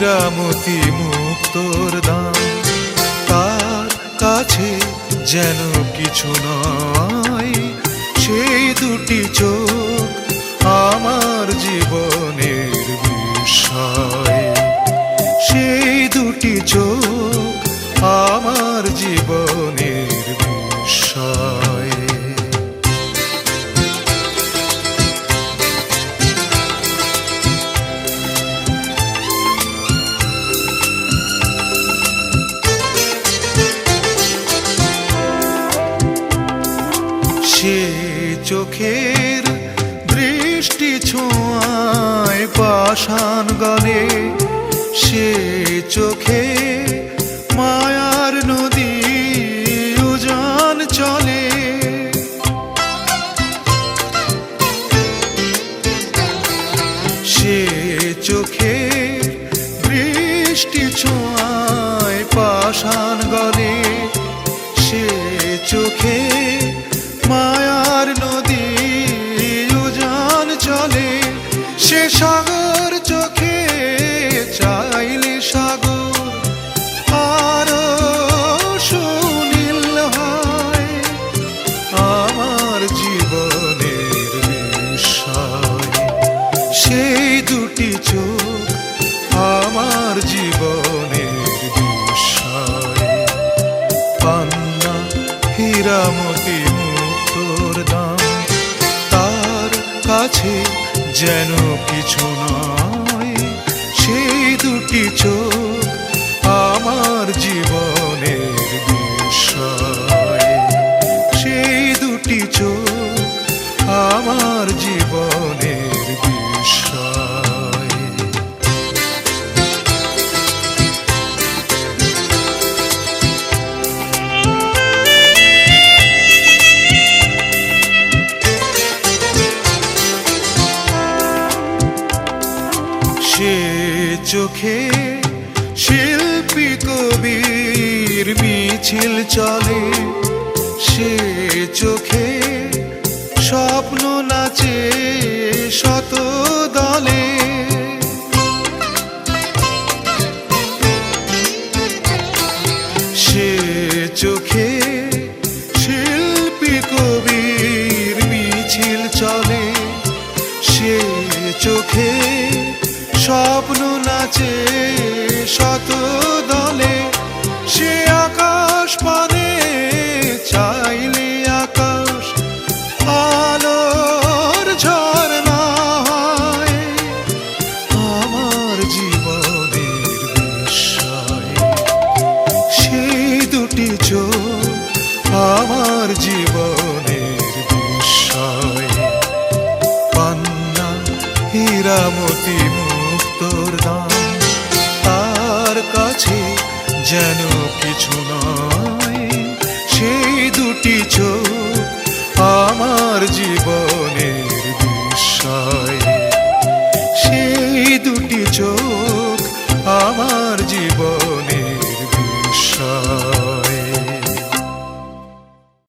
হীরামতি মুক্তোর দাম, তার কাছে যেন কিছু নয়। সেই দুটি চোখ আমার জীবনের বিষয়, সেই দুটি চোখ আমার জীবনের বিষয়। সে চোখের দৃষ্টি ছোঁয়ায় পাষাণ গলে, সে চোখে মায়ার নদী উজান চলে। সে চোখে দৃষ্টি ছোঁয়ায় পাষাণ গলে, সে চোখে মায়ার নদী উজান চলে। সে সাগর চোখে চাইলে সাগর আরো সুনীল হয়। আমার জীবনের বিষয়, সেই দুটি চোখ আমার জীবনের বিষয়। পান্না হীরামতি মুক্তোর দাম, তার কাছে যেন কিছু নয়। সেই দুটি চোখ আমার জীবনের বিষয়, সেই দুটি চোখ আমার জীবনের বিষয়। সে চোখে শিল্পী কবির মিছিল চলে, সে চোখে স্বপ্ন নাচে শত দলে। সে চোখে শিল্পী কবির মিছিল চলে, সে চোখে স্বপ্ন নাচে শত দলে। সে আকাশ পানে চাইলে আকাশ আলোর ঝরনা হয়। আমার জীবনের বিষয়, সেই দুটি চোখ আমার জীবনের বিষয়। পান্না হীরামতি মুক্তোর দাম, তার কাছে যেন কিছু নয়। সেই দুটি চোখ আমার জীবনের বিষয়, সেই দুটি চোখ আমার জীবন।